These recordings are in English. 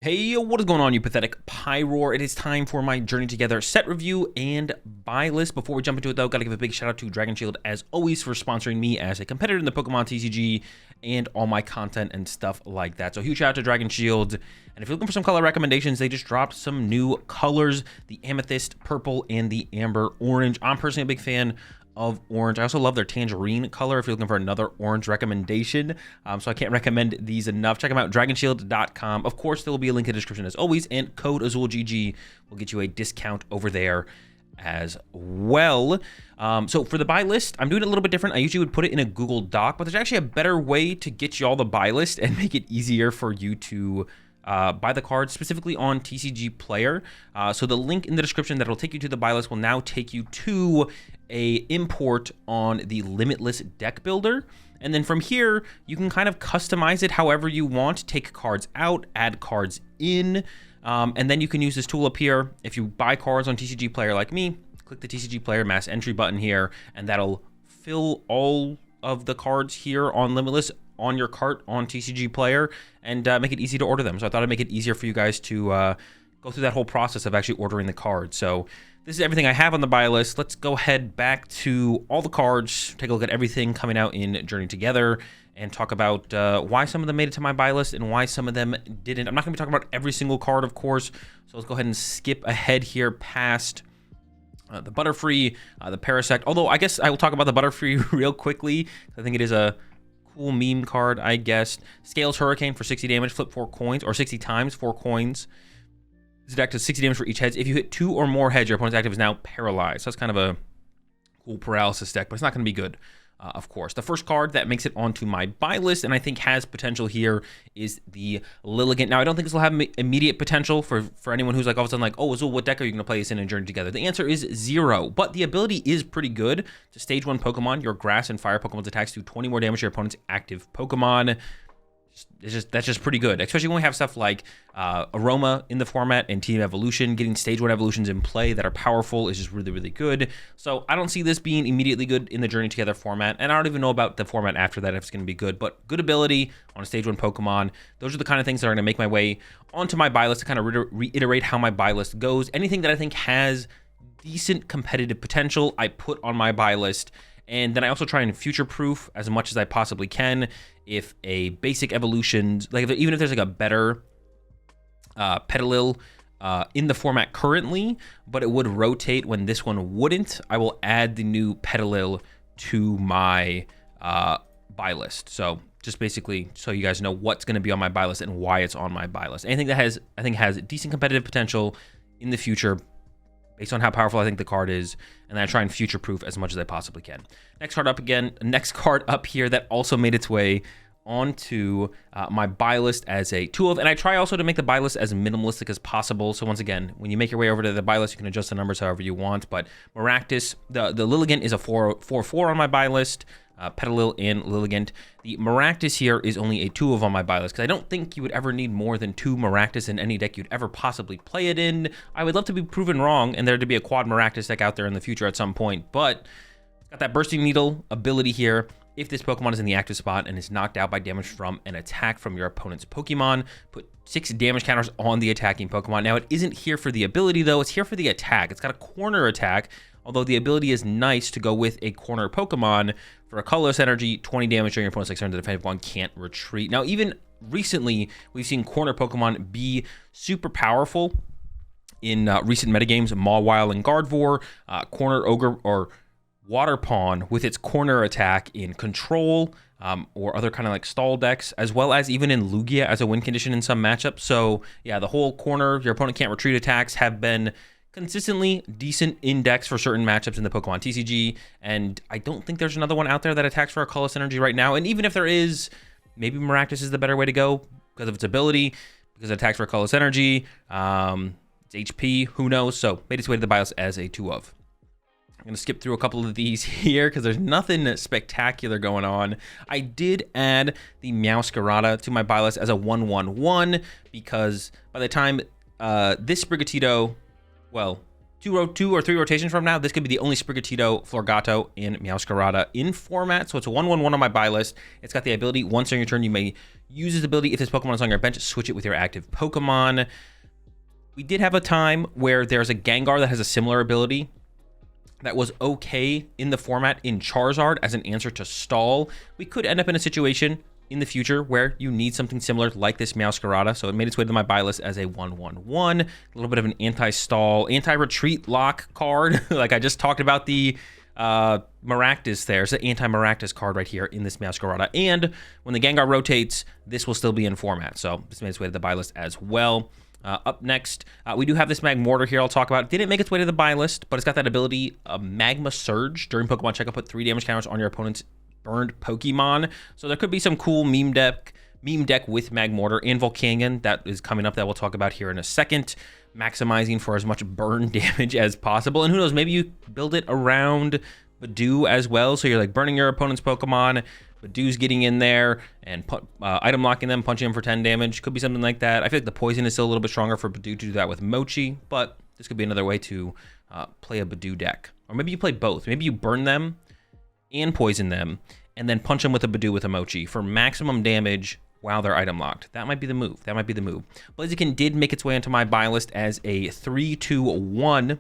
Hey, what is going on, you pathetic Pyroar? It is time for my Journey Together set review and buy list. Before we jump into it, though, gotta give a big shout out to Dragon Shield, as always, for sponsoring me as a competitor in the Pokemon TCG and all my content and stuff like that. So huge shout out to Dragon Shield. And if you're looking for some color recommendations, they just dropped some new colors, the Amethyst Purple and the Amber Orange. I'm personally a big fan of orange. I also love their tangerine color if you're looking for another orange recommendation. So I can't recommend these enough. Check them out, dragonshield.com. Of course, there will be a link in the description as always, and code AzulGG will get you a discount over there as well. So for the buy list, I'm doing it a little bit different. I usually would put it in a Google Doc, but there's actually a better way to get you all the buy list and make it easier for you to buy the cards, specifically on TCG Player. So the link in the description that will take you to the buy list will now take you to a import on the Limitless Deck Builder. And then from here, you can kind of customize it however you want, take cards out, add cards in, and then you can use this tool up here. If you buy cards on TCG Player like me, click the TCG Player Mass Entry button here, and that'll fill all of the cards here on Limitless on your cart on TCG Player and make it easy to order them. So I thought I'd make it easier for you guys to go through that whole process of actually ordering the cards. So this is everything I have on the buy list. Let's go ahead back to all the cards, take a look at everything coming out in Journey Together, and talk about why some of them made it to my buy list and why some of them didn't. I'm not going to be talking about every single card, of course, so let's go ahead and skip ahead here past the Butterfree, the Parasect. Although I guess I will talk about the Butterfree real quickly. I think it is a cool meme card, I guess. Scales Hurricane for 60 damage, flip 4 coins, or 60 times 4 coins. This deck does 60 damage for each head. If you hit 2 or more heads, your opponent's active is now paralyzed. So that's kind of a cool paralysis deck, but it's not going to be good, of course. The first card that makes it onto my buy list, and I think has potential here, is the Lilligant. Now, I don't think this will have immediate potential for anyone who's like all of a sudden like, oh, Azul, what deck are you going to play this in and Journey Together? The answer is 0, but the ability is pretty good. To stage 1 Pokemon, your Grass and Fire Pokemon's attacks do 20 more damage to your opponent's active Pokemon. That's just pretty good, especially when we have stuff like Aroma in the format and Team Evolution. Getting stage 1 evolutions in play that are powerful is just really, really good. So I don't see this being immediately good in the Journey Together format, and I don't even know about the format after that if it's going to be good, but good ability on a stage 1 Pokemon. Those are the kind of things that are going to make my way onto my buy list to kind of reiterate how my buy list goes. Anything that I think has decent competitive potential, I put on my buy list. And then I also try and future-proof as much as I possibly can. If a basic evolution, like even if there's like a better Petilil in the format currently, but it would rotate when this one wouldn't, I will add the new Petilil to my buy list. So just basically so you guys know what's going to be on my buy list and why it's on my buy list. Anything that I think has decent competitive potential in the future, based on how powerful I think the card is, and then I try and future-proof as much as I possibly can. Next card up here that also made its way onto my buy list as a 2-of, and I try also to make the buy list as minimalistic as possible. So once again, when you make your way over to the buy list, you can adjust the numbers however you want, but Maractus, the Lilligant is a 4/4 on my buy list, Petilil and Lilligant. The Maractus here is only a 2-of on my buy list, because I don't think you would ever need more than 2 Maractus in any deck you'd ever possibly play it in. I would love to be proven wrong and there to be a quad Maractus deck out there in the future at some point, but it's got that Bursting Needle ability here. If this Pokemon is in the active spot and is knocked out by damage from an attack from your opponent's Pokemon, put 6 damage counters on the attacking Pokemon. Now, it isn't here for the ability, though. It's here for the attack. It's got a corner attack, although the ability is nice to go with a corner Pokemon. For a colorless energy, 20 damage during your opponent's next turn, the defensive one can't retreat. Now, even recently, we've seen corner Pokemon be super powerful in recent metagames. Mawile and Gardevoir, corner Ogre or Water Pawn with its corner attack in Control or other kind of like stall decks, as well as even in Lugia as a win condition in some matchups. So yeah, the whole corner, your opponent can't retreat attacks have been consistently decent index for certain matchups in the Pokemon TCG, and I don't think there's another one out there that attacks for a colorless energy right now. And even if there is, maybe Maractus is the better way to go because of its ability, because it attacks for a colorless energy, its HP, who knows. So made its way to the buy list as a 2-of. I'm going to skip through a couple of these here because there's nothing spectacular going on. I did add the Meowscarada to my buy list as a 1/1/1 because by the time this Sprigatito, well, two or three rotations from now, this could be the only Sprigatito, Florgato, and Meowscarada in format. So it's a 1/1/1 on my buy list. It's got the ability, once on your turn, you may Use this ability if this Pokemon is on your bench, switch it with your active Pokemon. We did have a time where there's a Gengar that has a similar ability that was okay in the format in Charizard as an answer to stall. We could end up in a situation in the future where you need something similar like this Meowscarada. So it made its way to my buy list as a 1/1/1, a little bit of an anti-stall, anti-retreat lock card. Like I just talked about the Maractus there. It's an anti-Maractus card right here in this Meowscarada. And when the Gengar rotates, this will still be in format. So this made its way to the buy list as well. Up next, we do have this Magmortar here I'll talk about. It didn't make its way to the buy list, but it's got that ability, Magma Surge. During Pokemon checkup, put 3 damage counters on your opponent's burned Pokemon. So there could be some cool meme deck with Magmortar and Volcanion that is coming up that we'll talk about here in a second. Maximizing for as much burn damage as possible. And who knows, maybe you build it around Badoo as well. So you're like burning your opponent's Pokemon, Badoo's getting in there and item locking them, punching them for 10 damage. Could be something like that. I feel like the poison is still a little bit stronger for Badoo to do that with Mochi, but this could be another way to play a Badoo deck. Or maybe you play both. Maybe you burn them and poison them, and then punch them with a Badoo with a Mochi for maximum damage while they're item locked. That might be the move. That might be the move. Blaziken did make its way into my buy list as a 3/2/1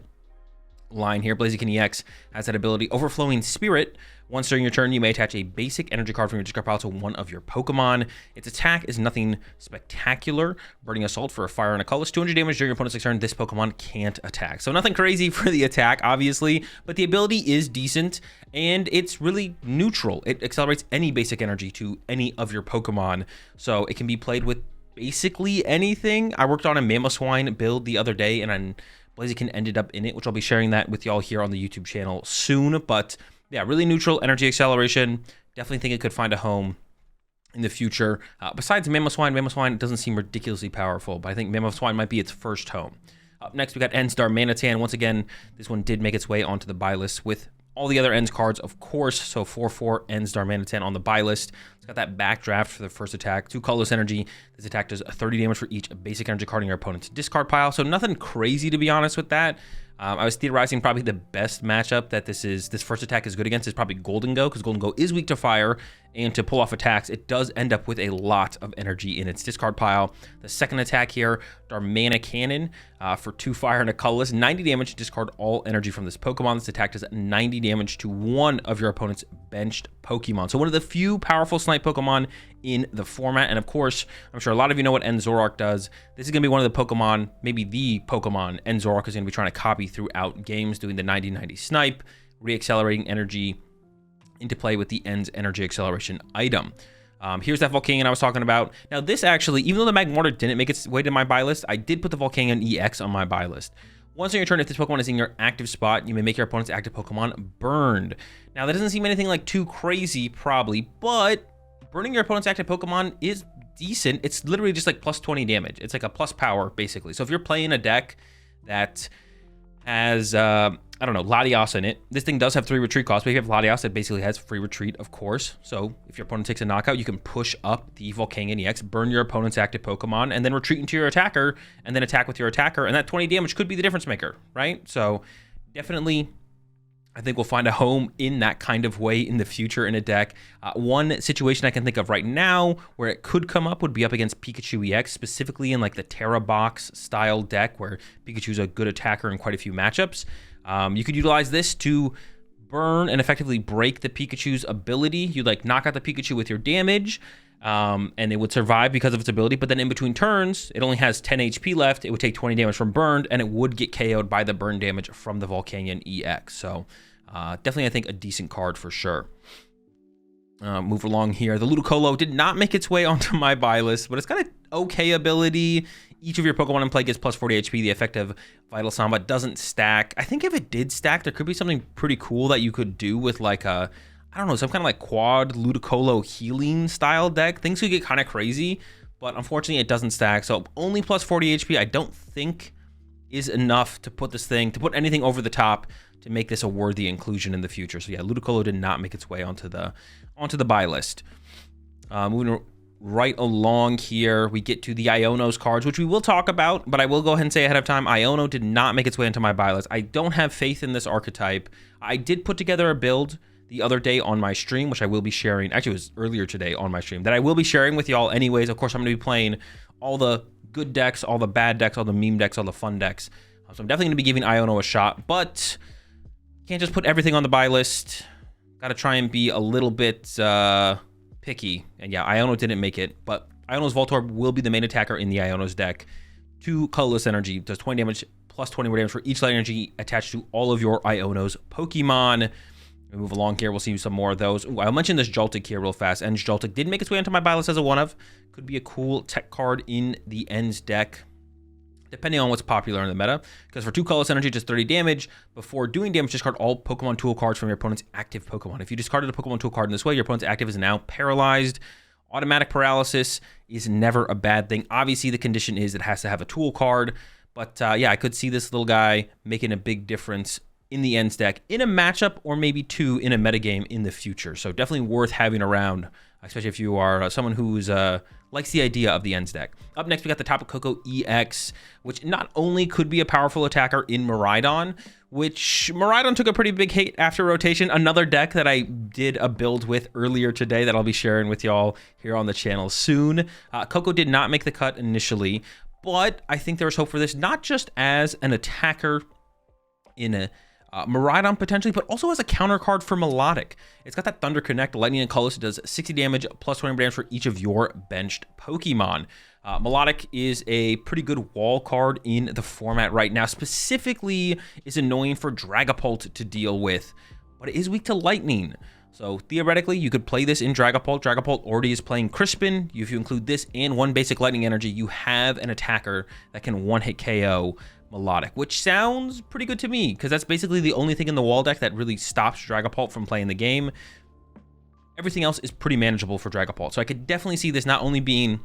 line here. Blaziken EX has that ability, Overflowing Spirit. Once during your turn, you may attach a basic energy card from your discard pile to one of your Pokemon. Its attack is nothing spectacular. Burning Assault for a fire and a colorless. 200 damage during your opponent's next turn. This Pokemon can't attack. So nothing crazy for the attack, obviously, but the ability is decent, and it's really neutral. It accelerates any basic energy to any of your Pokemon, so it can be played with basically anything. I worked on a Mamoswine build the other day, and Blaziken ended up in it, which I'll be sharing that with y'all here on the YouTube channel soon, but yeah, really neutral energy acceleration. Definitely think it could find a home in the future. Besides Mamoswine doesn't seem ridiculously powerful, but I think Mamoswine might be its first home. Up next, we got Ends Darmanitan. Once again, this one did make its way onto the buy list with all the other Ends cards, of course. So 4/4 Ends Darmanitan on the buy list. It's got that backdraft for the first attack. 2 colorless energy. This attack does 30 damage for each basic energy card in your opponent's discard pile. So nothing crazy, to be honest with that. I was theorizing probably the best matchup that this first attack is good against is probably Golden Go, because Golden Go is weak to fire, and to pull off attacks, it does end up with a lot of energy in its discard pile. The second attack here, Darmana Cannon, for 2 fire and a colorless, 90 damage, discard all energy from this Pokemon. This attack does 90 damage to one of your opponent's benched Pokemon. So one of the few powerful snipe Pokemon in the format. And of course, I'm sure a lot of you know what Enzorok does. This is going to be one of the Pokemon, maybe the Pokemon Enzorok is going to be trying to copy throughout games, doing the 90-90 snipe, re-accelerating energy into play with the Ends energy acceleration item. Here's that Volcanion I was talking about. Now this actually, even though the Magmortar didn't make its way to my buy list, I did put the Volcanion EX on my buy list. Once on your turn, if this Pokemon is in your active spot, you may make your opponent's active Pokemon burned. Now that doesn't seem anything like too crazy probably, but burning your opponent's active Pokemon is decent. It's literally just like plus 20 damage. It's like a plus power basically. So if you're playing a deck that has, I don't know, Latias in it, this thing does have 3 retreat costs, but if you have Latias, it basically has free retreat, of course. So if your opponent takes a knockout, you can push up the Volcanion EX, burn your opponent's active Pokemon, and then retreat into your attacker, and then attack with your attacker, and that 20 damage could be the difference maker, right? So definitely, I think we'll find a home in that kind of way in the future in a deck. One situation I can think of right now where it could come up would be up against Pikachu EX, specifically in like the Terra Box style deck where Pikachu's a good attacker in quite a few matchups. You could utilize this to burn and effectively break the Pikachu's ability. You like knock out the Pikachu with your damage, and it would survive because of its ability, but then in between turns, it only has 10 HP left. It would take 20 damage from burned, and it would get KO'd by the burn damage from the Volcanion EX. So definitely, I think, a decent card for sure. Move along here. The Ludicolo did not make its way onto my buy list, but it's got an okay ability. Each of your Pokemon in play gets plus 40 HP. The effective Vital Samba doesn't stack. I think if it did stack, there could be something pretty cool that you could do with like a, I don't know, some kind of like quad Ludicolo healing style deck. Things could get kind of crazy, but unfortunately it doesn't stack. So only plus 40 HP I don't think is enough to put this thing, to put anything over the top to make this a worthy inclusion in the future. So yeah, Ludicolo did not make its way onto the buy list. Moving right along here, we get to the Iono's cards, which we will talk about, but I will go ahead and say ahead of time, Iono did not make its way into my buy list. I don't have faith in this archetype. I did put together a build the other day on my stream, which I will be sharing. Actually, it was earlier today on my stream that I will be sharing with y'all anyways. Of course, I'm going to be playing all the good decks, all the bad decks, all the meme decks, all the fun decks. So I'm definitely going to be giving Iono a shot, but can't just put everything on the buy list. Got to try and be a little bit picky. And yeah, Iono didn't make it, but Iono's Voltorb will be the main attacker in the Iono's deck. 2 colorless energy, does 20 damage plus 20 more damage for each light energy attached to all of your Iono's Pokemon. We move along here, we'll see some more of those. Ooh, I'll mention this Joltik here real fast. Ends Joltik did make its way onto my buy list as a one of. Could be a cool tech card in the Ends deck, depending on what's popular in the meta. Because for 2 colorless energy, just 30 damage. Before doing damage, discard all Pokemon tool cards from your opponent's active Pokemon. If you discarded a Pokemon tool card in this way, your opponent's active is now paralyzed. Automatic paralysis is never a bad thing. Obviously, the condition is it has to have a tool card. But yeah, I could see this little guy making a big difference in the Ends deck in a matchup, or maybe 2 in a metagame in the future. So definitely worth having around, especially if you are someone who's likes the idea of the Ends deck. Up next, we got the Tapu Koko EX, which not only could be a powerful attacker in Miraidon, which Miraidon took a pretty big hate after rotation. Another deck that I did a build with earlier today that I'll be sharing with y'all here on the channel soon. Koko did not make the cut initially, but I think there's hope for this, not just as an attacker in a Miraidon potentially, but also as a counter card for Melodic. It's got that Thunder Connect, Lightning and Colorless. It does 60 damage plus 20 damage for each of your benched Pokemon. Melodic is a pretty good wall card in the format right now. Specifically, is annoying for Dragapult to deal with, but it is weak to Lightning. So theoretically, you could play this in Dragapult. Dragapult already is playing Crispin. If you include this and 1 basic Lightning Energy, you have an attacker that can one-hit KO Melodic, which sounds pretty good to me, because that's basically the only thing in the wall deck that really stops Dragapult from playing the game. Everything else is pretty manageable for Dragapult. So I could definitely see this not only being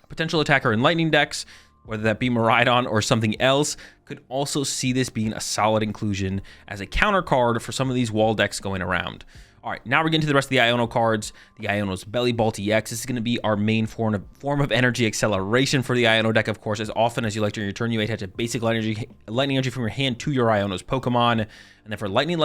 a potential attacker in Lightning decks, whether that be Miraidon or something else, could also see this being a solid inclusion as a counter card for some of these wall decks going around. All right, now we're getting to the rest of the Iono cards. The Iono's Belly Bolt EX. This is going to be our main form of energy acceleration for the Iono deck, of course. As often as you like during your turn, you may attach a basic lightning energy from your hand to your Iono's Pokemon. And then for Lightning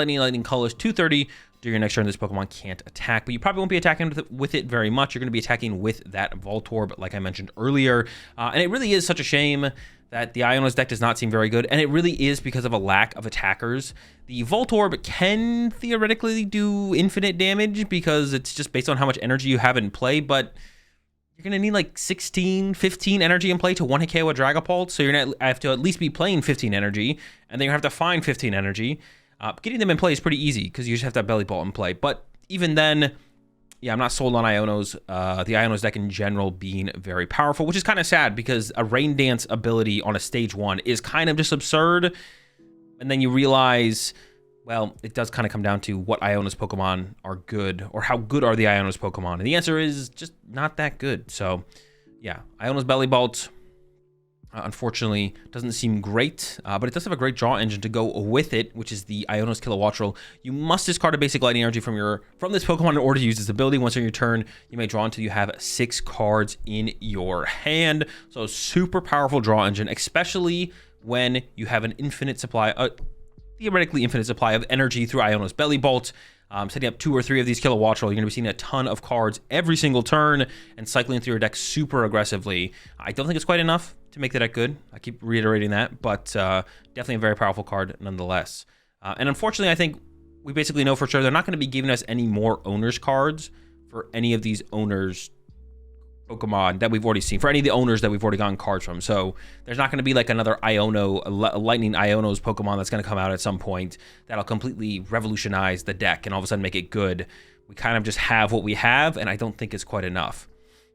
Colors, 230, during your next turn, this Pokemon can't attack. But you probably won't be attacking with it very much. You're going to be attacking with that Voltorb, like I mentioned earlier. And it really is such a shame that the Iono's deck does not seem very good, and it really is because of a lack of attackers. The Voltorb can theoretically do infinite damage because it's just based on how much energy you have in play, but you're going to need like 16, 15 energy in play to one-hit KO a Dragapult, so you're going to have to at least be playing 15 energy, and then you have to find 15 energy. Getting them in play is pretty easy because you just have to have Belly Bolt in play, but even then, yeah, I'm not sold on Iono's, the Iono's deck in general being very powerful, which is kind of sad because a Rain Dance ability on a stage 1 is kind of just absurd. And then you realize, well, it does kind of come down to what Iono's Pokemon are good, or how good are the Iono's Pokemon. And the answer is just not that good. So yeah, Iono's Belly Bolt, unfortunately, doesn't seem great, but it does have a great draw engine to go with it, which is the Iono's Kilowattrel. You must discard a basic lightning energy from this Pokemon in order to use this ability. Once on your turn, you may draw until you have 6 cards in your hand. So super powerful draw engine, especially when you have an infinite supply, theoretically infinite supply of energy through Iono's Belly Bolt. Setting up 2 or 3 of these Kilowattrel, you're going to be seeing a ton of cards every single turn and cycling through your deck super aggressively. I don't think it's quite enough to make the deck good. I keep reiterating that, but definitely a very powerful card nonetheless. And unfortunately, I think we basically know for sure they're not going to be giving us any more owners cards for any of these owners Pokemon that we've already seen, for any of the owners that we've already gotten cards from. So there's not going to be like another Iono, a Lightning Iono's Pokemon that's going to come out at some point that'll completely revolutionize the deck and all of a sudden make it good. We kind of just have what we have, and I don't think it's quite enough.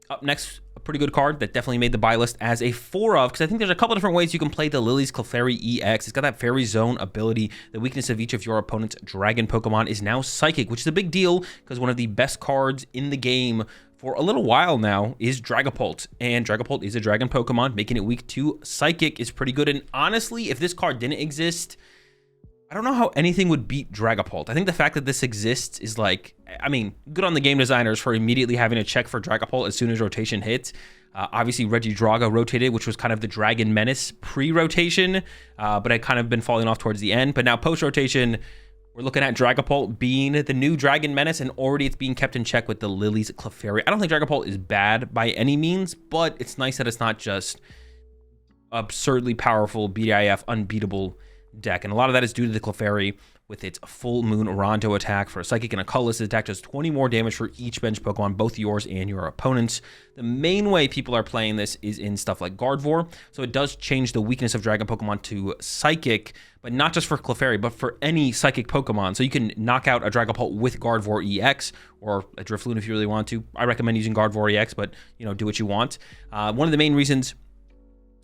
Up next, a pretty good card that definitely made the buy list as a 4 of, because I think there's a couple different ways you can play the Lily's Clefairy EX. It's got that Fairy Zone ability. The weakness of each of your opponent's Dragon Pokemon is now Psychic, which is a big deal because one of the best cards in the game for a little while now is Dragapult, and Dragapult is a Dragon Pokemon. Making it weak to Psychic is pretty good, and honestly, if this card didn't exist, I don't know how anything would beat Dragapult. I think the fact that this exists is like, I mean, good on the game designers for immediately having a check for Dragapult as soon as rotation hit. Obviously, Regidrago rotated, which was kind of the Dragon Menace pre-rotation, but had kind of been falling off towards the end. But now post-rotation, We're looking at Dragapult being the new Dragon Menace, and already it's being kept in check with the Lily's Clefairy. I don't think Dragapult is bad by any means, but it's nice that it's not just absurdly powerful, BDIF, unbeatable deck. And a lot of that is due to the Clefairy with its Full Moon Rondo attack. For a Psychic and a Colorless, the attack does 20 more damage for each bench Pokemon, both yours and your opponent's. The main way people are playing this is in stuff like Gardevoir, so it does change the weakness of Dragon Pokemon to Psychic, but not just for Clefairy, but for any Psychic Pokemon. So you can knock out a Dragapult with Gardevoir EX, or a Drifloon if you really want to. I recommend using Gardevoir EX, but, you know, do what you want. One of the main reasons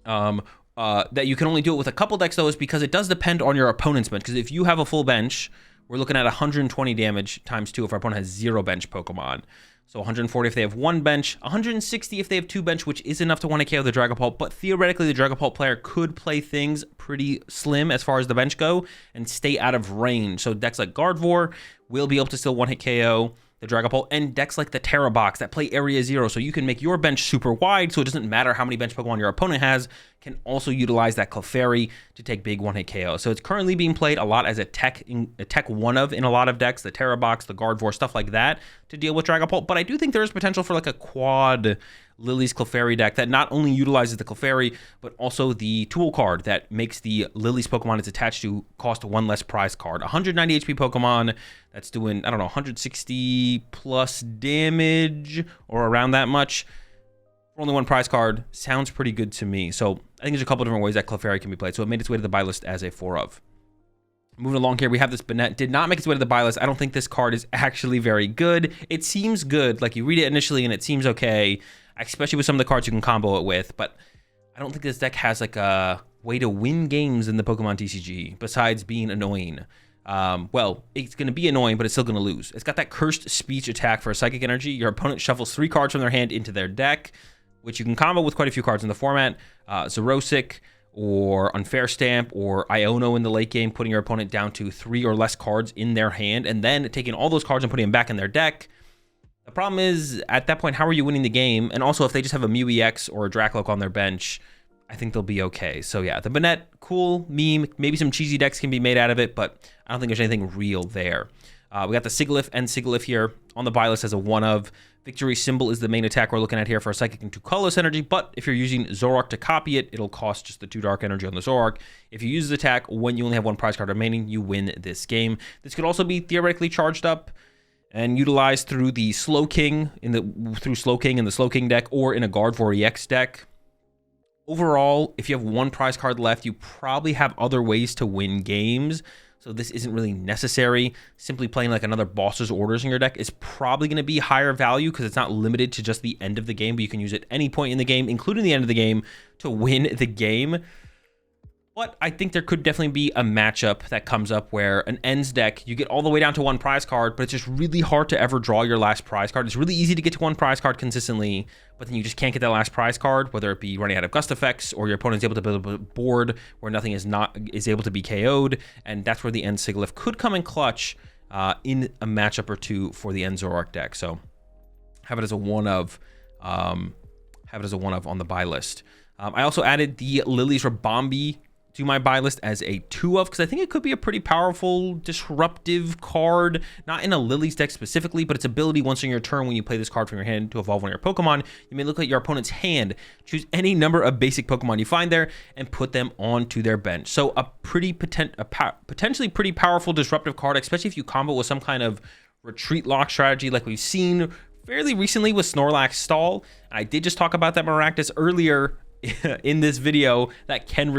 that you can only do it with a couple decks, though, is because it does depend on your opponent's bench. Because if you have a full bench, we're looking at 120 damage times 2 if our opponent has 0 bench Pokemon. So 140 if they have 1 bench, 160 if they have 2 bench, which is enough to 1-KO the Dragapult. But theoretically, the Dragapult player could play things pretty slim as far as the bench go and stay out of range. So decks like Gardevoir will be able to still 1-hit KO the Dragapult, and decks like the Terra Box that play Area 0, so you can make your bench super wide, so it doesn't matter how many bench Pokemon your opponent has, can also utilize that Clefairy to take big 1-hit KO. So it's currently being played a lot as a tech one of in a lot of decks, the Terra Box, the Gardevoir, stuff like that, to deal with Dragapult. But I do think there is potential for like a quad Lily's Clefairy deck that not only utilizes the Clefairy, but also the tool card that makes the Lily's Pokemon it's attached to cost 1 less prize card. 190 HP Pokemon that's doing, I don't know, 160 plus damage or around that much. For only 1 prize card sounds pretty good to me. So I think there's a couple different ways that Clefairy can be played. So it made its way to the buy list as a 4 of. Moving along here, we have this Banette. Did not make its way to the buy list. I don't think this card is actually very good. It seems good. Like, you read it initially and it seems okay, especially with some of the cards you can combo it with. But I don't think this deck has like a way to win games in the Pokemon TCG besides being annoying. Well, it's going to be annoying, but it's still going to lose. It's got that Cursed Speech attack for a Psychic Energy. Your opponent shuffles 3 cards from their hand into their deck, which you can combo with quite a few cards in the format. Xerosic, or Unfair Stamp, or Iono in the late game, putting your opponent down to 3 or less cards in their hand, and then taking all those cards and putting them back in their deck. The problem is, at that point, how are you winning the game? And also, if they just have a Mew EX or a Dracloak on their bench, I think they'll be okay. So yeah, the Banette, cool meme. Maybe some cheesy decks can be made out of it, but I don't think there's anything real there. We got the Sigilyph and Sigilyph here on the buy list as a 1 of. Victory Symbol is the main attack we're looking at here for a Psychic and 2 Colorless Energy, but if you're using Zoroark to copy it, it'll cost just the 2 Dark Energy on the Zoroark. If you use the attack when you only have 1 prize card remaining, you win this game. This could also be theoretically charged up and utilized through the Slowking in the Slowking deck, or in a Gardevoir EX deck. Overall, if you have 1 prize card left, you probably have other ways to win games. So this isn't really necessary. Simply playing like another Boss's Orders in your deck is probably going to be higher value because it's not limited to just the end of the game, but you can use it any point in the game, including the end of the game, to win the game. But I think there could definitely be a matchup that comes up where an ends deck, you get all the way down to 1 prize card, but it's just really hard to ever draw your last prize card. It's really easy to get to 1 prize card consistently, but then you just can't get that last prize card, whether it be running out of Gust effects or your opponent's able to build a board where nothing is able to be KO'd, and that's where the end Sigilyph could come in clutch in a matchup or two for the end Zoroark deck. So have it as a 1 of. Have it as a 1 of on the buy list. I also added the Lily's Rabombi to my buy list as a 2 of, because I think it could be a pretty powerful disruptive card, not in a Lily's deck specifically, but its ability once on your turn when you play this card from your hand to evolve one of your Pokemon. You may look at your opponent's hand, choose any number of basic Pokemon you find there, and put them onto their bench. So a potentially pretty powerful disruptive card, especially if you combo with some kind of retreat lock strategy like we've seen fairly recently with Snorlax Stall. And I did just talk about that Maractus earlier in this video that can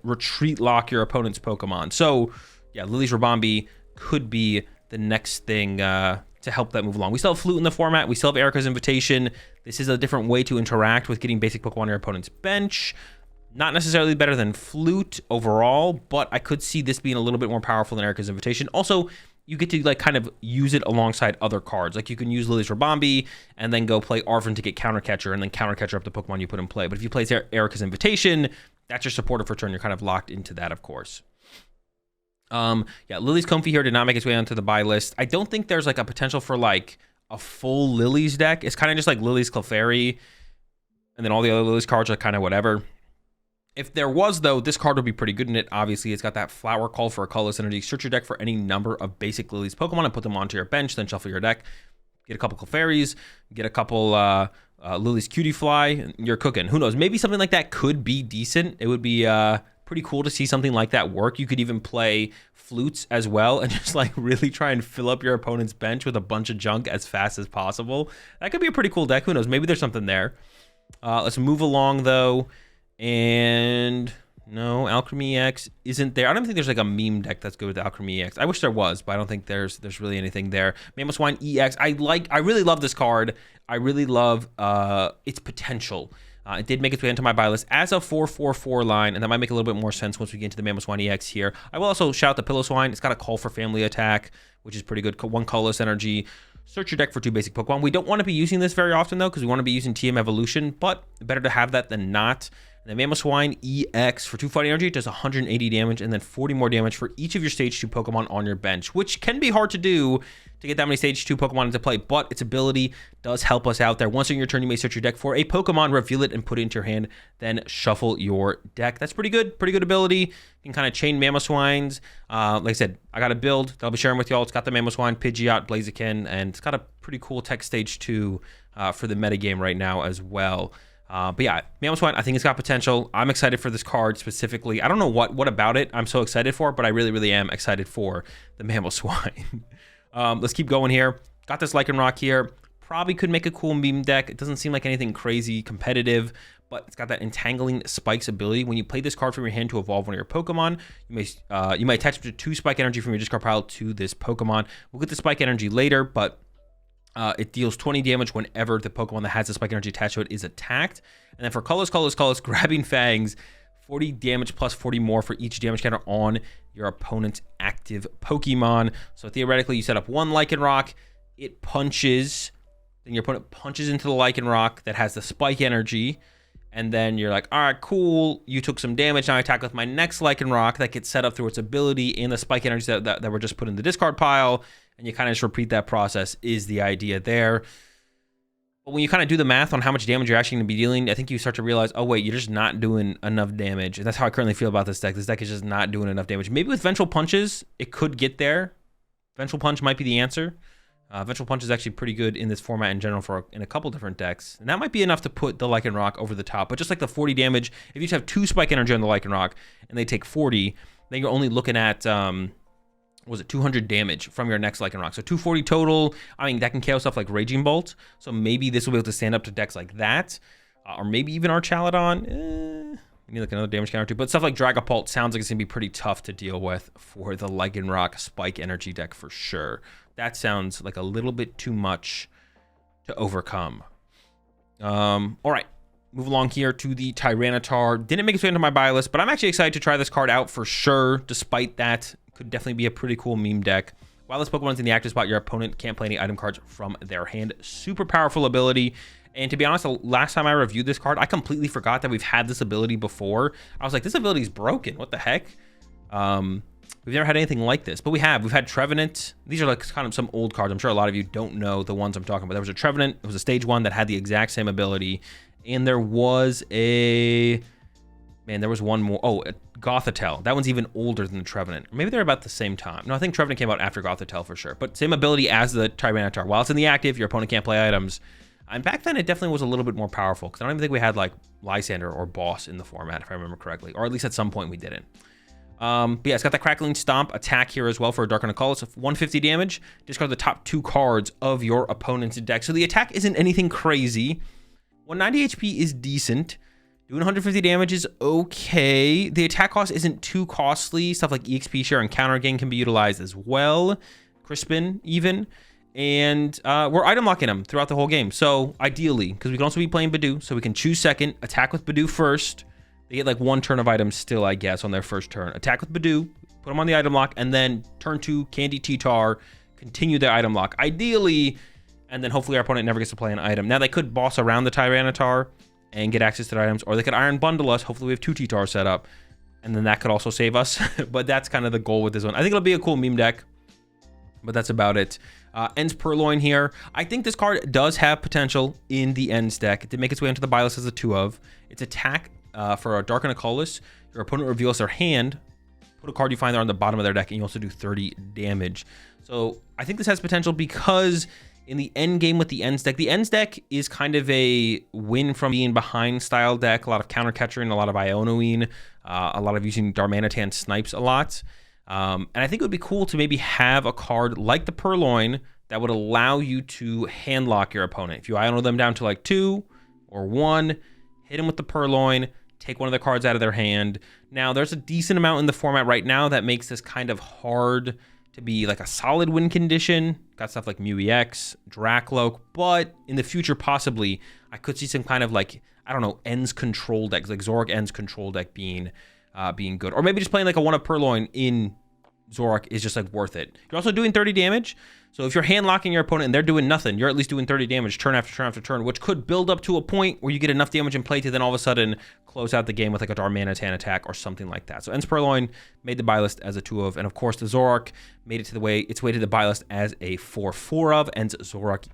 retreat lock your opponent's Pokemon. So yeah, Lily's Rabombi could be the next thing to help that move along. We still have Flute in the format. We still have Erica's Invitation. This is a different way to interact with getting basic Pokemon on your opponent's bench. Not necessarily better than Flute overall, but I could see this being a little bit more powerful than Erica's Invitation. Also, you get to like kind of use it alongside other cards. Like you can use Lily's Rabombi and then go play Arven to get Counter Catcher and then Counter Catcher up the Pokemon you put in play. But if you play Erica's Invitation, that's your supporter for turn. You're kind of locked into that, of course. Yeah, Lily's Comfey here did not make its way onto the buy list. I don't think there's like a potential for like a full Lily's deck. It's kind of just like Lily's Clefairy, and then all the other Lily's cards are kind of whatever. If there was, though, this card would be pretty good in it. Obviously, it's got that Flower Call for a colorless energy. Search your deck for any number of basic Lily's Pokemon and put them onto your bench, then shuffle your deck. Get a couple Clefairies, get a couple Lily's Cutie Fly, you're cooking. Who knows? Maybe something like that could be decent. It would be pretty cool to see something like that work. You could even play Flutes as well and just like really try and fill up your opponent's bench with a bunch of junk as fast as possible. That could be a pretty cool deck. Who knows? Maybe there's something there. Let's move along, though. And no, Alchemy EX isn't there. I don't think there's like a meme deck that's good with Alchemy EX. I wish there was, but I don't think there's really anything there. Mamoswine EX. I really love this card. I really love its potential. It did make its way into my buy list as a 4/4/4 line, and that might make a little bit more sense once we get into the Mamoswine EX here. I will also shout out the Pillow-Swine. It's got a Call for Family attack, which is pretty good. 1 colorless energy. Search your deck for 2 basic Pokemon. We don't want to be using this very often, though, because we want to be using TM Evolution, but better to have that than not. And then Mamoswine EX for 2 fighting energy does 180 damage and then 40 more damage for each of your stage 2 Pokemon on your bench, which can be hard to do to get that many stage 2 Pokemon into play, but its ability does help us out there. Once in your turn, you may search your deck for a Pokemon, reveal it, and put it into your hand, then shuffle your deck. That's pretty good ability. You can kind of chain Mamoswines. Like I said, I got a build that I'll be sharing with y'all. It's got the Mamoswine, Pidgeot, Blaziken, and it's got a pretty cool tech stage 2 for the metagame right now as well. But yeah, Mamoswine, I think it's got potential. I'm excited for this card specifically. I don't know what about it I'm so excited for, but I really am excited for the Mamoswine. Let's keep going here. Got this Lycanroc here. Probably could make a cool meme deck. It doesn't seem like anything crazy competitive, but it's got that Entangling Spikes ability. When you play this card from your hand to evolve one of your Pokemon, you may attach up to 2 Spike Energy from your discard pile to this Pokemon. We'll get the Spike Energy later, but it deals 20 damage whenever the Pokemon that has the Spike Energy attached to it is attacked. And then for Colorless, Grabbing Fangs, 40 damage plus 40 more for each damage counter on your opponent's active Pokemon. So theoretically, you set up 1 Lycanroc, it punches, then your opponent punches into the Lycanroc that has the Spike Energy, and then you're like, all right, cool, you took some damage, now I attack with my next Lycanroc that gets set up through its ability and the Spike Energy that were just put in the discard pile, and you kind of just repeat that process is the idea there. But when you kind of do the math on how much damage you're actually going to be dealing, I think you start to realize, oh wait, you're just not doing enough damage. And that's how I currently feel about this deck. This deck is just not doing enough damage. Maybe with Vengeful Punches, it could get there. Vengeful Punch might be the answer. Vengeful Punch is actually pretty good in this format in general in a couple different decks. And that might be enough to put the Lycanroc over the top. But just like the 40 damage, if you just have 2 Spike Energy on the Lycanroc and they take 40, then you're only looking at, 200 damage from your next Lycanroc. So 240 total. I mean, that can KO stuff like Raging Bolt. So maybe this will be able to stand up to decks like that. Or maybe even Archaladon. We need like another damage counter too. But stuff like Dragapult sounds like it's going to be pretty tough to deal with for the Lycanroc Spike Energy deck for sure. That sounds like a little bit too much to overcome. All right. Move along here to the Tyranitar. Didn't make its way into my buy list, but I'm actually excited to try this card out for sure. Despite that, could definitely be a pretty cool meme deck. While this Pokemon's in the active spot, your opponent can't play any item cards from their hand. Super powerful ability. And to be honest, the last time I reviewed this card, I completely forgot that we've had this ability before. I was like, this ability is broken. What the heck? We've never had anything like this, but we have. We've had Trevenant. These are like kind of some old cards. I'm sure a lot of you don't know the ones I'm talking about. There was a Trevenant. It was a stage 1 that had the exact same ability. And there was a... Man, there was one more. Oh, Gothitelle. That one's even older than the Trevenant. Maybe they're about the same time. No, I think Trevenant came out after Gothitelle for sure. But same ability as the Tyranitar. While it's in the active, your opponent can't play items. And back then, it definitely was a little bit more powerful. Because I don't even think we had like Lysander or Boss in the format, if I remember correctly. Or at least at some point we didn't. But yeah, it's got that Crackling Stomp attack here as well for a Dark Colorless of 150 damage. Discard the top 2 cards of your opponent's deck. So the attack isn't anything crazy. 190 HP is decent. Doing 150 damage is okay. The attack cost isn't too costly. Stuff like EXP share and counter gain can be utilized as well. Crispin even. And we're item locking them throughout the whole game. So ideally, because we can also be playing Badoo, so we can choose second, attack with Badoo first. They get like 1 turn of items still, I guess, on their first turn. Attack with Badoo, put them on the item lock, and then turn 2, Candy T-Tar, continue their item lock. Ideally, and then hopefully our opponent never gets to play an item. Now they could boss around the Tyranitar and get access to the items, or they could Iron Bundle us. Hopefully we have 2 T-Tar set up, and then that could also save us. But that's kind of the goal with this one. I think it'll be a cool meme deck, but that's about it. Ends Purloin here. I think this card does have potential in the Ends deck. It did make its way into the buy list as a 2 of. Its attack for a Dark and a Colorless, your opponent reveals their hand, put a card you find there on the bottom of their deck, and you also do 30 damage. So I think this has potential because in the end game with the Ends deck is kind of a win from being behind style deck, a lot of counter catching, a lot of Ionoing, a lot of using Darmanitan snipes a lot. And I think it would be cool to maybe have a card like the Purloin that would allow you to handlock your opponent. If you Iono them down to like 2 or 1, hit them with the Purloin, take one of the cards out of their hand. Now, there's a decent amount in the format right now that makes this kind of hard to be like a solid win condition. Got stuff like Mew EX, Dracloak, but in the future, possibly, I could see some kind of like, I don't know, Ends control decks, like Zoroark Ends control deck being good. Or maybe just playing like a 1-of Purloin in Zoroark is just like worth it. You're also doing 30 damage. So if you're hand locking your opponent and they're doing nothing, you're at least doing 30 damage turn after turn after turn, which could build up to a point where you get enough damage in play to then all of a sudden close out the game with like a Darmanitan attack or something like that. So Ends Purloin made the buy list as a 2-of, and of course the Zoroark made it to its way to the buy list as a 4-4-of, Ends Zoroark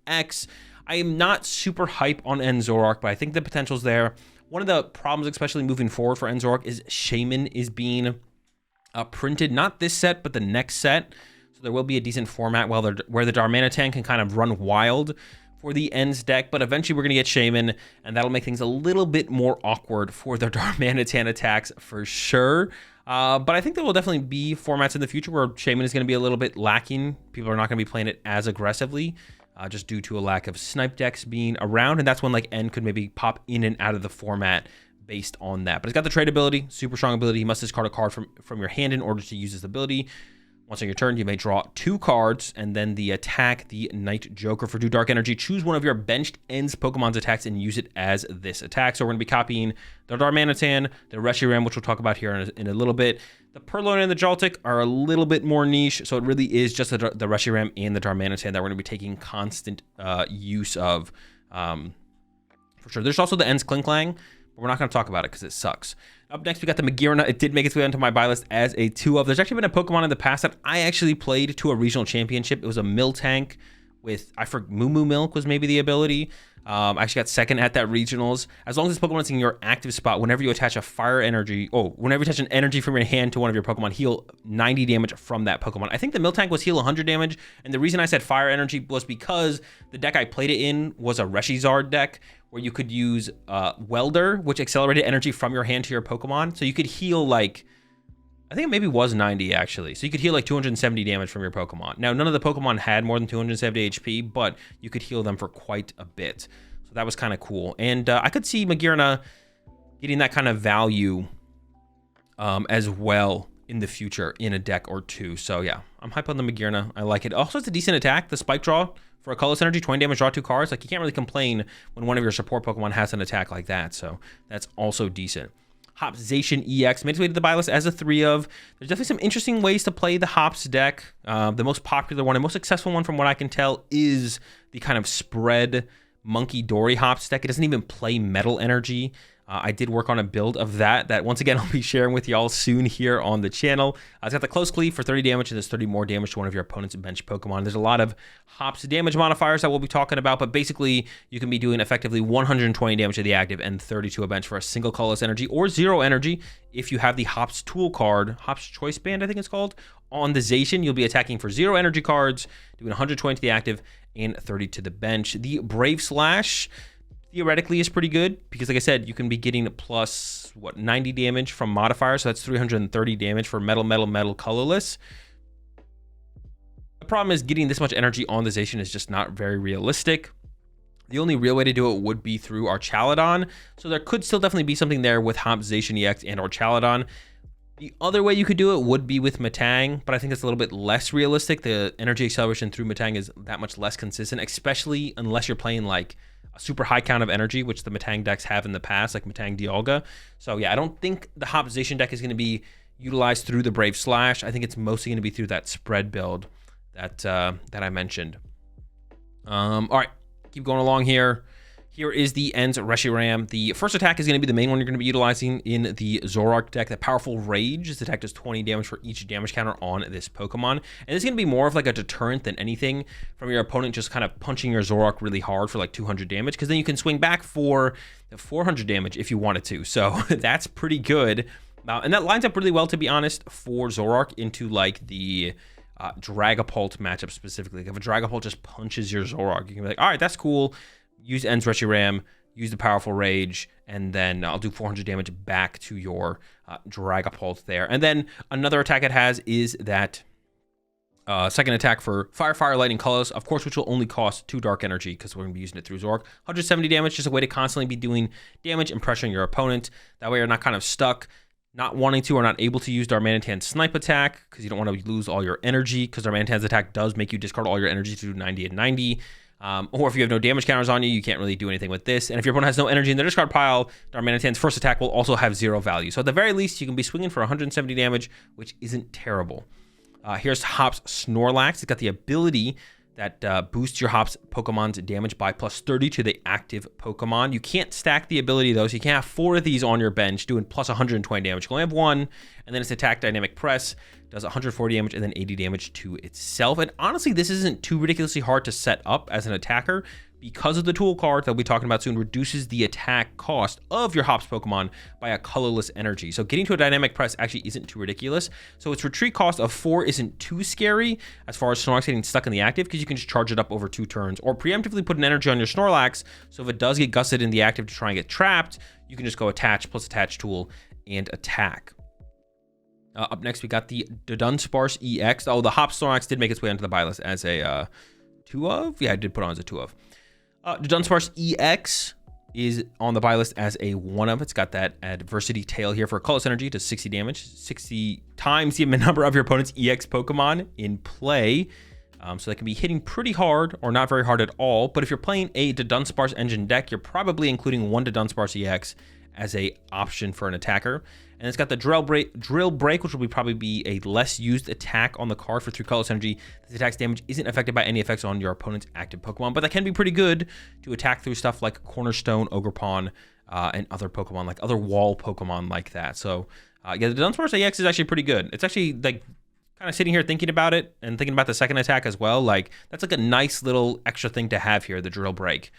EX. I am not super hype on Ends Zoroark, but I think the potential's there. One of the problems, especially moving forward for Ends Zoroark, is Shaman is being printed, not this set, but the next set. So there will be a decent format where the Darmanitan can kind of run wild for the Ends deck, but eventually we're going to get Shaman, and that'll make things a little bit more awkward for the Darmanitan attacks for sure. But I think there will definitely be formats in the future where Shaman is going to be a little bit lacking. People are not going to be playing it as aggressively, just due to a lack of snipe decks being around, and that's when like End could maybe pop in and out of the format based on that. But it's got the trade ability, super strong ability. You must discard a card from your hand in order to use this ability. Once on your turn, you may draw 2 cards, and then the attack, the Night Joker for 2 dark energy. Choose one of your benched Ends Pokemon's attacks and use it as this attack. So we're going to be copying the Darmanitan, the Reshiram, which we'll talk about here in a little bit. The Purloin and the Joltik are a little bit more niche, so it really is just the Reshiram and the Darmanitan that we're going to be taking constant use of for sure. There's also the Ends Klinklang, but we're not going to talk about it because it sucks. Up next, we got the Magearna. It did make its way onto my buy list as a 2-of. There's actually been a Pokemon in the past that I actually played to a regional championship. It was a Miltank with, I forgot, Moo Milk was maybe the ability. I actually got second at that regionals. As long as this Pokemon is in your active spot, whenever you attach a fire energy, whenever you attach an energy from your hand to one of your Pokemon, heal 90 damage from that Pokemon. I think the Miltank was heal 100 damage, and the reason I said fire energy was because the deck I played it in was a Reshizard deck, where you could use Welder, which accelerated energy from your hand to your Pokemon. So you could heal like, I think it maybe was 90 actually. So you could heal like 270 damage from your Pokemon. Now, none of the Pokemon had more than 270 HP, but you could heal them for quite a bit. So that was kind of cool. And I could see Magearna getting that kind of value as well in the future in a deck or two. So yeah, I'm hyped on the Magearna. I like it. Also, it's a decent attack. The Spike Draw for a colorless energy, 20 damage, draw 2 cards. Like, you can't really complain when one of your support Pokemon has an attack like that. So that's also decent. Hopzation EX made its way to the buy list as a 3-of. There's definitely some interesting ways to play the Hops deck. The most popular one and most successful one from what I can tell is the kind of spread Monkey Dory Hops deck. It doesn't even play Metal Energy. I did work on a build of that once again I'll be sharing with y'all soon here on the channel. It's got the Close Cleave for 30 damage, and there's 30 more damage to one of your opponent's bench Pokemon. There's a lot of Hops damage modifiers that we'll be talking about, but basically you can be doing effectively 120 damage to the active and 30 to a bench for a single colorless energy or 0 energy. If you have the Hops tool card, Hops Choice Band I think it's called, on the Zacian, you'll be attacking for 0 energy cards, doing 120 to the active and 30 to the bench. The Brave Slash theoretically is pretty good because, like I said, you can be getting plus 90 damage from modifiers, so that's 330 damage for metal colorless. The problem is getting this much energy on the Zacian is just not very realistic. The only real way to do it would be through Archaladon, so there could still definitely be something there with Hopzation EX and Archaladon. The other way you could do it would be with Metang, but I think it's a little bit less realistic. The energy acceleration through Metang is that much less consistent, especially unless you're playing like a super high count of energy, which the Metang decks have in the past, like Metang Dialga. So yeah, I don't think the Hopzation deck is going to be utilized through the Brave Slash. I think it's mostly going to be through that spread build that I mentioned. All right, keep going along here. Here is the Ends Reshiram. The first attack is going to be the main one you're going to be utilizing in the Zoroark deck. The Powerful Rage. This attack does 20 damage for each damage counter on this Pokemon. And it's going to be more of like a deterrent than anything from your opponent just kind of punching your Zoroark really hard for like 200 damage, because then you can swing back for 400 damage if you wanted to. So that's pretty good. And that lines up really well, to be honest, for Zoroark into like the Dragapult matchup specifically. If a Dragapult just punches your Zoroark, you can be like, all right, that's cool. Use Ends Reshiram, use the Powerful Rage, and then I'll do 400 damage back to your Dragapult there. And then another attack it has is that second attack for Fire, Lightning, Colors, of course, which will only cost 2 Dark Energy because we're going to be using it through Zoroark. 170 damage, just a way to constantly be doing damage and pressuring your opponent. That way you're not kind of stuck, not wanting to or not able to use Darmanitan's Snipe attack because you don't want to lose all your energy, because Darmanitan's attack does make you discard all your energy to do 90 and 90. Or if you have no damage counters on you, you can't really do anything with this. And if your opponent has no energy in their discard pile, Darmanitan's first attack will also have 0 value. So at the very least, you can be swinging for 170 damage, which isn't terrible. Here's Hop's Snorlax. It's got the ability that boosts your Hop's Pokemon's damage by plus 30 to the active Pokemon. You can't stack the ability, though, so you can't have 4 of these on your bench doing plus 120 damage. You can only have 1, and then its attack Dynamic Press does 140 damage and then 80 damage to itself. And honestly, this isn't too ridiculously hard to set up as an attacker, because of the tool card that we'll be talking about soon reduces the attack cost of your Hops Pokemon by a colorless energy. So getting to a Dynamic Press actually isn't too ridiculous. So its retreat cost of 4 isn't too scary as far as Snorlax getting stuck in the active, because you can just charge it up over 2 turns or preemptively put an energy on your Snorlax. So if it does get gusted in the active to try and get trapped, you can just go attach plus attach tool and attack. Up next, we got the Dunsparce EX. Oh, the Hop Snorlax did make its way onto the buy list as a 2 of. Yeah, I did put on as a 2 of. The Dunsparce EX is on the buy list as a 1 of. It's got that adversity tail here for colorless energy, does 60 damage, 60 times the number of your opponent's EX Pokemon in play. So that can be hitting pretty hard or not very hard at all. But if you're playing a Dunsparce engine deck, you're probably including 1 Dunsparce EX as a option for an attacker. And it's got the Drill Break, which will probably be a less used attack on the card for 3 colorless energy. This attack's damage isn't affected by any effects on your opponent's active Pokemon, but that can be pretty good to attack through stuff like Cornerstone, Ogerpon, and other Pokemon, like other wall Pokemon like that. So yeah, the Dunsparce EX is actually pretty good. It's actually like kind of sitting here thinking about it and thinking about the second attack as well. Like that's like a nice little extra thing to have here, the Drill Break.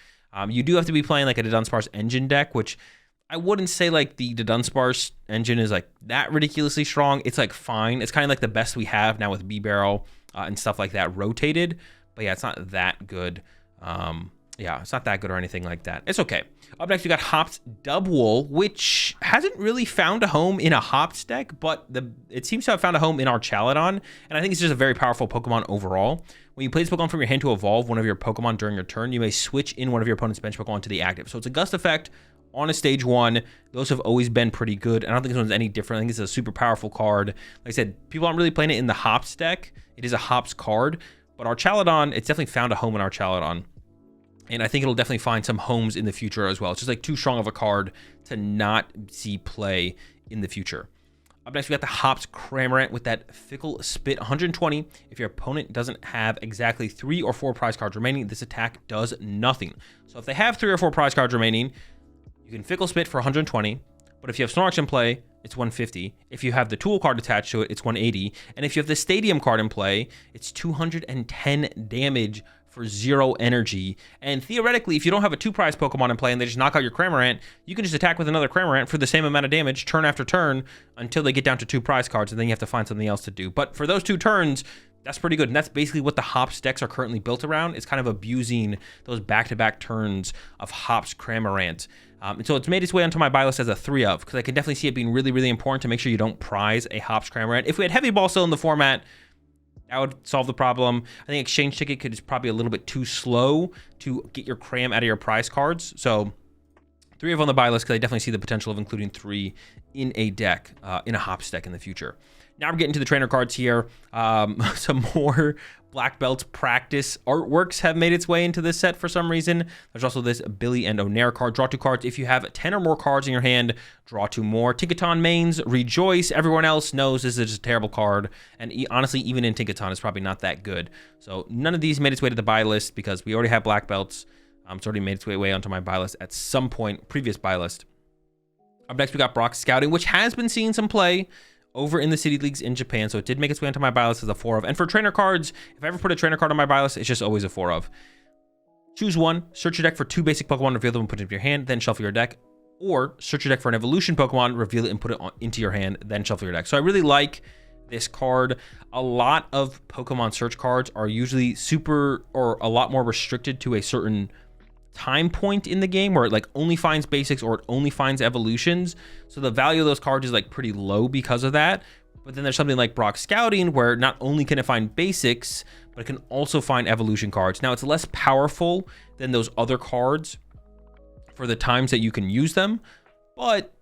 You do have to be playing like a Dunsparce engine deck, which I wouldn't say like the Dunsparce engine is like that ridiculously strong. It's like fine. It's kind of like the best we have now with B-Barrel and stuff like that rotated. But yeah, it's not that good. Yeah, it's not that good or anything like that. It's okay. Up next, we got Hops Dubwool, which hasn't really found a home in a Hops deck, but it seems to have found a home in our Chaladon. And I think it's just a very powerful Pokemon overall. When you play this Pokemon from your hand to evolve one of your Pokemon during your turn, you may switch in one of your opponent's bench Pokemon to the active. So it's a Gust effect on a stage 1. Those have always been pretty good. I don't think this one's any different. I think it's a super powerful card. Like I said, people aren't really playing it in the Hops deck. It is a Hops card, but our Chaladon, it's definitely found a home in our Chaladon. And I think it'll definitely find some homes in the future as well. It's just like too strong of a card to not see play in the future. Up next, we got the Hops Cramorant with that Fickle Spit, 120. If your opponent doesn't have exactly 3 or 4 prize cards remaining, this attack does nothing. So if they have 3 or 4 prize cards remaining, you can Fickle Spit for 120, but if you have Snorlax in play, it's 150. If you have the Tool card attached to it, it's 180. And if you have the Stadium card in play, it's 210 damage for 0 energy. And theoretically, if you don't have a 2 prize Pokemon in play and they just knock out your Cramorant, you can just attack with another Cramorant for the same amount of damage turn after turn until they get down to 2 prize cards, and then you have to find something else to do. But for those 2 turns, that's pretty good. And that's basically what the Hops decks are currently built around. It's kind of abusing those back-to-back turns of Hops Cramorant. And so it's made its way onto my buy list as a 3 of, because I can definitely see it being really, really important to make sure you don't prize a Hops Cramorant. If we had Heavy Ball still in the format, that would solve the problem. I think Exchange Ticket is probably a little bit too slow to get your Cram out of your prize cards. So 3 of on the buy list, because I definitely see the potential of including 3 in a deck, in a Hops deck in the future. Now we're getting to the trainer cards here. Some more Black Belts practice artworks have made its way into this set for some reason. There's also this Billy and Onair card. Draw 2 cards. If you have 10 or more cards in your hand, draw 2 more. Tinkaton mains, rejoice. Everyone else knows this is just a terrible card. And honestly, even in Tinkaton, it's probably not that good. So none of these made its way to the buy list because we already have Black Belts. It's already made its way onto my buy list at some point, previous buy list. Up next, we got Brock Scouting, which has been seeing some play over in the City Leagues in Japan. So it did make its way onto my buy list as a 4 of. And for trainer cards, if I ever put a trainer card on my buy list, it's just always a 4 of. Choose one, search your deck for 2 basic Pokemon, reveal them and put it into your hand, then shuffle your deck. Or search your deck for an evolution Pokemon, reveal it and put it into your hand, then shuffle your deck. So I really like this card. A lot of Pokemon search cards are usually super or a lot more restricted to a certain time point in the game where it like only finds basics or it only finds evolutions. So the value of those cards is like pretty low because of that. But then there's something like Brock Scouting where not only can it find basics, but it can also find evolution cards. Now it's less powerful than those other cards for the times that you can use them, but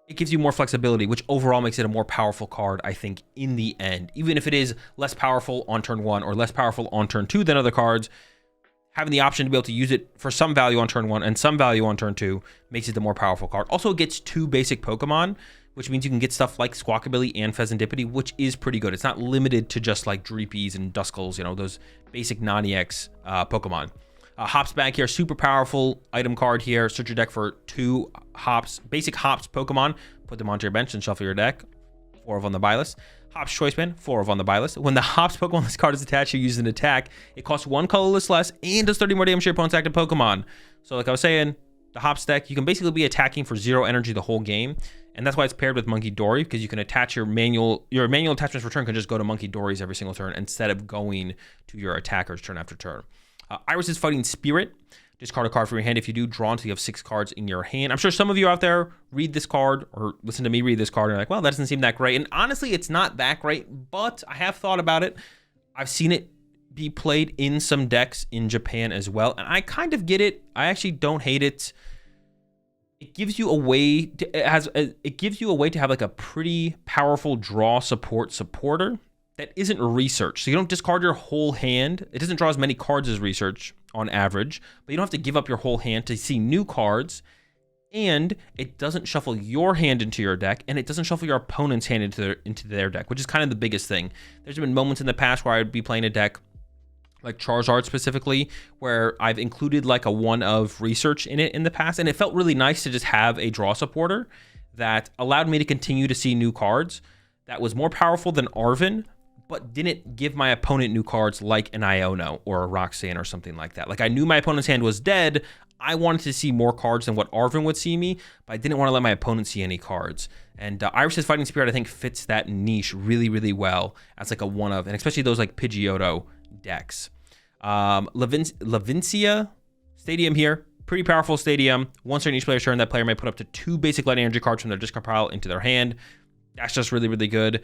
it gives you more flexibility, which overall makes it a more powerful card, I think, in the end. Even if it is less powerful on turn 1 or less powerful on turn 2 than other cards, having the option to be able to use it for some value on turn 1 and some value on turn 2 makes it the more powerful card. Also, it gets 2 basic Pokemon, which means you can get stuff like Squawkabilly and Pheasantipity, which is pretty good. It's not limited to just like Dreepies and Duskulls, you know, those basic non-EX Pokemon. Hops back here, super powerful item card here. Search your deck for 2 Hops, basic Hops Pokemon, put them onto your bench and shuffle your deck. 4 of on the buy list. Hops Choice Band, 4 of on the buy list. When the Hops Pokemon on this card is attached, you use an attack. It costs 1 colorless less and does 30 more damage to your opponent's active Pokemon. So like I was saying, the Hops deck, you can basically be attacking for 0 energy the whole game. And that's why it's paired with Monkey Dory, because you can attach your manual attachments for turn can just go to Monkey Dories every single turn instead of going to your attackers turn after turn. Iris' Fighting Spirit. Discard a card from your hand. If you do, draw until you have 6 cards in your hand. I'm sure some of you out there read this card or listen to me read this card and are like, well, that doesn't seem that great. And honestly, it's not that great, but I have thought about it. I've seen it be played in some decks in Japan as well, and I kind of get it. I actually don't hate it. It gives you a way to, it gives you a way to have like a pretty powerful draw supporter that isn't research. So you don't discard your whole hand. It doesn't draw as many cards as research on average, but you don't have to give up your whole hand to see new cards. And it doesn't shuffle your hand into your deck, and it doesn't shuffle your opponent's hand into their deck, which is kind of the biggest thing. There's been moments in the past where I would be playing a deck like Charizard specifically, where I've included like a 1 of research in it in the past, and it felt really nice to just have a draw supporter that allowed me to continue to see new cards that was more powerful than Arven, but didn't give my opponent new cards like an Iono or a Roxanne or something like that. Like I knew my opponent's hand was dead. I wanted to see more cards than what Arven would see me, but I didn't want to let my opponent see any cards. And Iris' Fighting Spirit, I think, fits that niche really, really well as like a 1 of, and especially those like Pidgeotto decks. Levincia Stadium here. Pretty powerful stadium. Once during each player's turn, that player may put up to 2 basic light energy cards from their discard pile into their hand. That's just really, really good.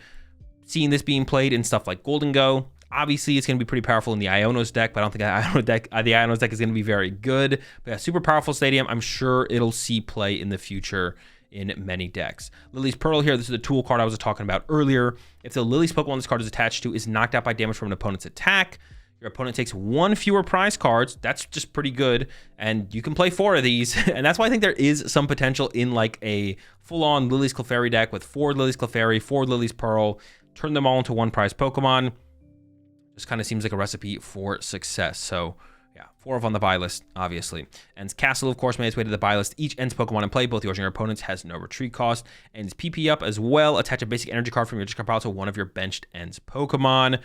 Seeing this being played in stuff like Golden Go, obviously it's going to be pretty powerful in the Iono's deck, but I don't think the Iono's deck is going to be very good. But yeah, super powerful stadium. I'm sure it'll see play in the future in many decks. Lily's Pearl here. This is the tool card I was talking about earlier. If the Lily's Pokemon this card is attached to is knocked out by damage from an opponent's attack, your opponent takes 1 fewer prize cards. That's just pretty good. And you can play 4 of these. And that's why I think there is some potential in like a full-on Lily's Clefairy deck with 4 Lily's Clefairy, 4 Lily's Pearl, turn them all into 1 prize Pokemon. Just kind of seems like a recipe for success. So yeah, 4 of on the buy list, obviously. Ends Castle, of course, made its way to the buy list. Each ends Pokemon in play, both yours and your opponent's, has no retreat cost. Ends PP up as well. Attach a basic energy card from your discard pile to 1 of your benched ends Pokemon.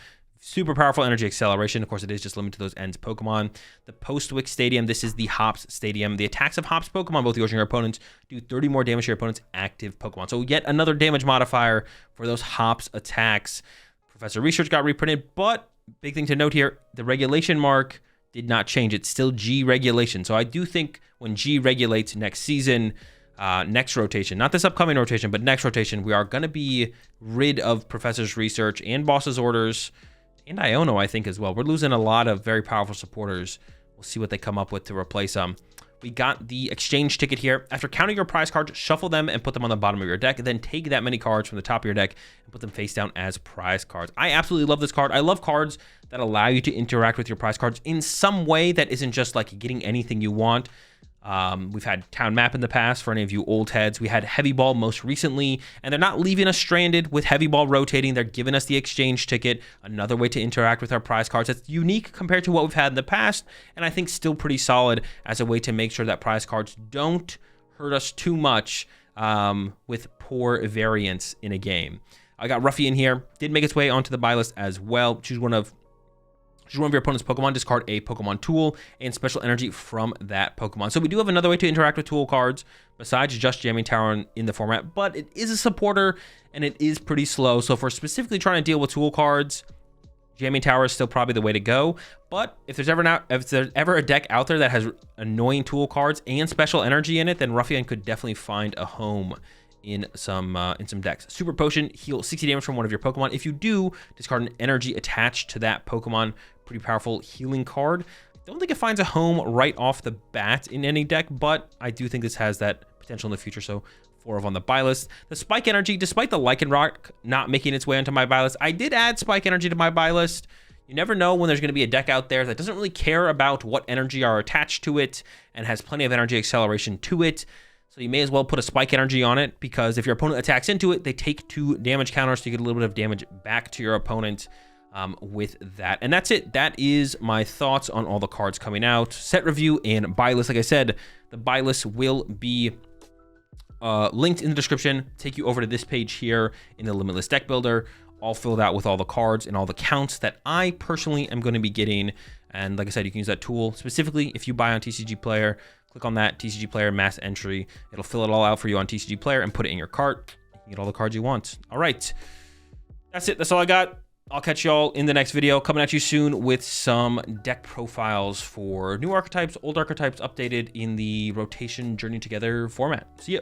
Super powerful energy acceleration. Of course, it is just limited to those ends Pokemon. The Postwick Stadium. This is the Hops Stadium. The attacks of Hops Pokemon, both yours and your opponent's, do 30 more damage to your opponent's active Pokemon. So yet another damage modifier for those Hops attacks. Professor Research got reprinted, but big thing to note here, the regulation mark did not change. It's still G regulation. So I do think when G regulates next season, next rotation, not this upcoming rotation, but next rotation, we are going to be rid of Professor's Research and Boss's Orders, and Iono, I think, as well. We're losing a lot of very powerful supporters. We'll see what they come up with to replace them. We got the exchange ticket here. After counting your prize cards, shuffle them and put them on the bottom of your deck. Then take that many cards from the top of your deck and put them face down as prize cards. I absolutely love this card. I love cards that allow you to interact with your prize cards in some way that isn't just like getting anything you want. We've had Town Map in the past for any of you old heads. We had Heavy Ball most recently, and they're not leaving us stranded with Heavy Ball rotating. They're giving us the exchange ticket, another way to interact with our prize cards. That's unique compared to what we've had in the past, and I think still pretty solid as a way to make sure that prize cards don't hurt us too much with poor variance in a game. I got Ruffy in here. Did make its way onto the buy list as well. Choose one of your opponent's Pokemon, discard a Pokemon tool, and special energy from that Pokemon. So we do have another way to interact with tool cards besides just Jamming Tower in the format, but it is a supporter and it is pretty slow. So if we're specifically trying to deal with tool cards, Jamming Tower is still probably the way to go. But if there's ever a deck out there that has annoying tool cards and special energy in it, then Ruffian could definitely find a home in some decks. Super Potion, heal 60 damage from one of your Pokemon. If you do, discard an energy attached to that Pokemon. Pretty powerful healing card. Don't think it finds a home right off the bat in any deck, but I do think this has that potential in the future. So 4 on the buy list. The Spike Energy, despite the Lycanroc not making its way onto my buy list, I did add Spike Energy to my buy list. You never know when there's going to be a deck out there that doesn't really care about what energy are attached to it and has plenty of energy acceleration to it. So you may as well put a Spike Energy on it, because if your opponent attacks into it, they take 2 damage counters, so you get a little bit of damage back to your opponent with that. And that's it. That is my thoughts on all the cards coming out. Set review and buy list. Like I said, the buy list will be linked in the description. Take you over to this page here in the Limitless Deck Builder, all filled out with all the cards and all the counts that I personally am going to be getting. And like I said, you can use that tool specifically if you buy on TCG Player. Click on that TCG Player mass entry. It'll fill it all out for you on TCG Player and put it in your cart. You can get all the cards you want. All right. That's it. That's all I got. I'll catch y'all in the next video, coming at you soon with some deck profiles for new archetypes, old archetypes updated in the rotation Journey Together format. See ya.